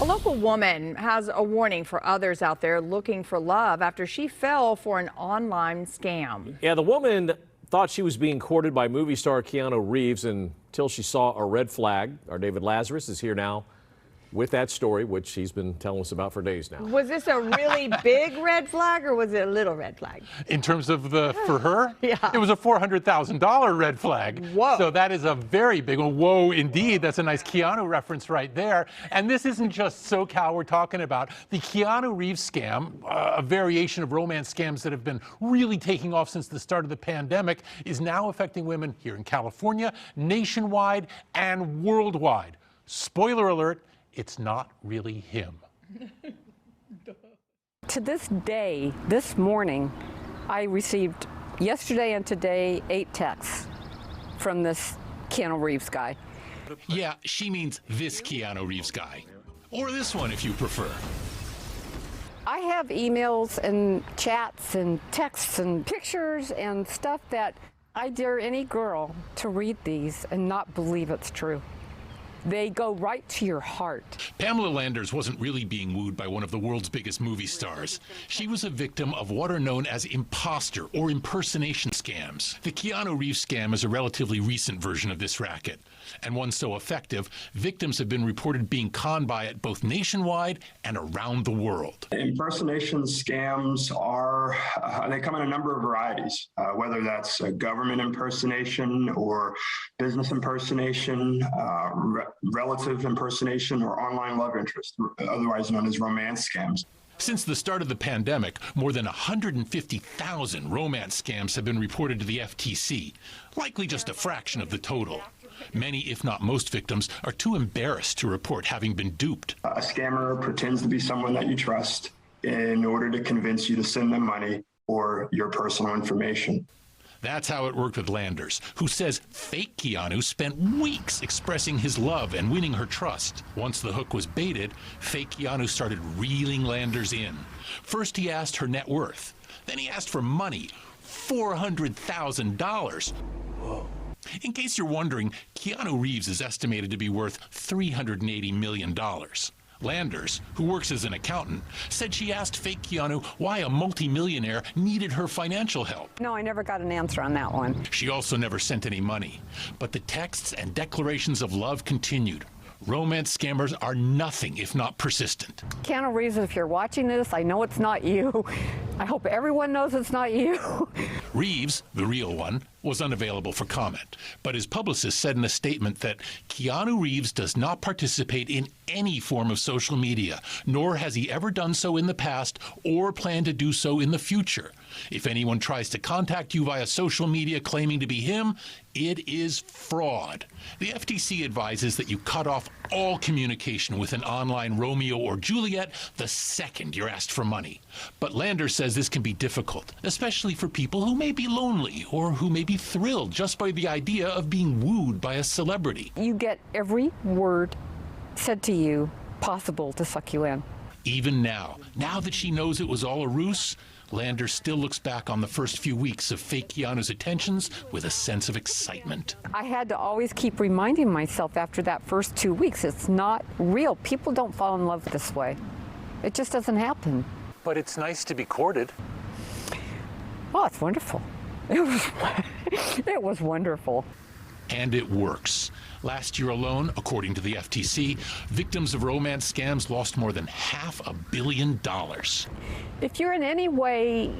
A local woman has a warning for others out there looking for love after she fell for an online scam. Yeah, the woman thought she was being courted by movie star Keanu Reeves until she saw a red flag. Our David Lazarus is here now with that story, which he's been telling us about for days now. Was this a really big red flag or was it a little red flag? In terms of for her? Yeah. It was a $400,000 red flag. Whoa. So that is a very big one. Whoa, indeed. That's a nice Keanu reference right there. And this isn't just SoCal we're talking about. The Keanu Reeves scam, a variation of romance scams that have been really taking off since the start of the pandemic, is now affecting women here in California, nationwide, and worldwide. Spoiler alert, it's not really him. To this day, this morning, I received yesterday and today 8 texts from this Keanu Reeves guy. Yeah, she means this Keanu Reeves guy. Or this one if you prefer. I have emails and chats and texts and pictures and stuff that I dare any girl to read these and not believe it's true. They go right to your heart. Pamela Landers wasn't really being wooed by one of the world's biggest movie stars. She was a victim of what are known as imposter or impersonation scams. The Keanu Reeves scam is a relatively recent version of this racket, and one so effective, victims have been reported being conned by it both nationwide and around the world. Impersonation scams are, they come in a number of varieties, whether that's a government impersonation or business impersonation, relative impersonation, or online love interest, otherwise known as romance scams. Since the start of the pandemic, more than 150,000 romance scams have been reported to the FTC, likely just a fraction of the total. Many, if not most victims, are too embarrassed to report having been duped. A scammer pretends to be someone that you trust in order to convince you to send them money or your personal information. That's how it worked with Landers, who says fake Keanu spent weeks expressing his love and winning her trust. Once the hook was baited, fake Keanu started reeling Landers in. First he asked her net worth, then he asked for money, $400,000. Whoa. In case you're wondering, Keanu Reeves is estimated to be worth $380 million. Landers, who works as an accountant, said she asked fake Keanu why a multimillionaire needed her financial help. No, I never got an answer on that one. She also never sent any money. But the texts and declarations of love continued. Romance scammers are nothing if not persistent. Keanu Reeves, if you're watching this, I know it's not you. I hope everyone knows it's not you. Reeves, the real one, was unavailable for comment, but his publicist said in a statement that Keanu Reeves does not participate in any form of social media, nor has he ever done so in the past or plan to do so in the future. If anyone tries to contact you via social media claiming to be him, it is fraud. The FTC advises that you cut off all communication with an online Romeo or Juliet the second you're asked for money. But Landers says this can be difficult, especially for people who may be lonely or who may be thrilled just by the idea of being wooed by a celebrity. You get every word said to you possible to suck you in. Even now that she knows it was all a ruse, Landers still looks back on the first few weeks of fake Keanu's attentions with a sense of excitement. I had to always keep reminding myself after that first 2 weeks, it's not real. People don't fall in love this way. It just doesn't happen. But it's nice to be courted. Oh, it's wonderful. It was wonderful. And it works. Last year alone, according to the FTC, victims of romance scams lost more than $500 million. If you're in any way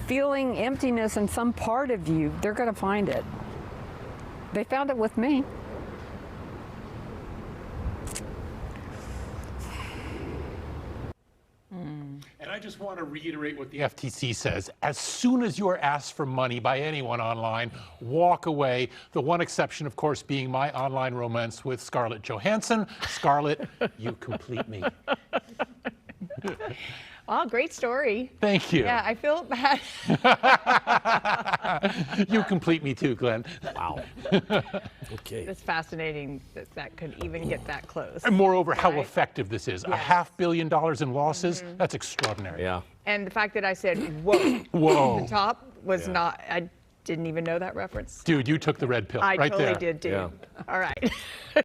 feeling emptiness in some part of you, they're going to find it. They found it with me. And I just want to reiterate what the FTC says. As soon as you are asked for money by anyone online, walk away. The one exception, of course, being my online romance with Scarlett Johansson. Scarlett, you complete me. Oh, great story. Thank you. Yeah, I feel bad. You complete me too, Glenn. Wow. Okay. It's fascinating that that could even get that close. And moreover, how Right? effective this is. Yes. $500 million in losses, that's extraordinary. Yeah. And the fact that I said, whoa, Whoa. the top was Yeah. not, I didn't even know that reference. Dude, you took the red pill I right totally there. did, dude. Yeah. All right.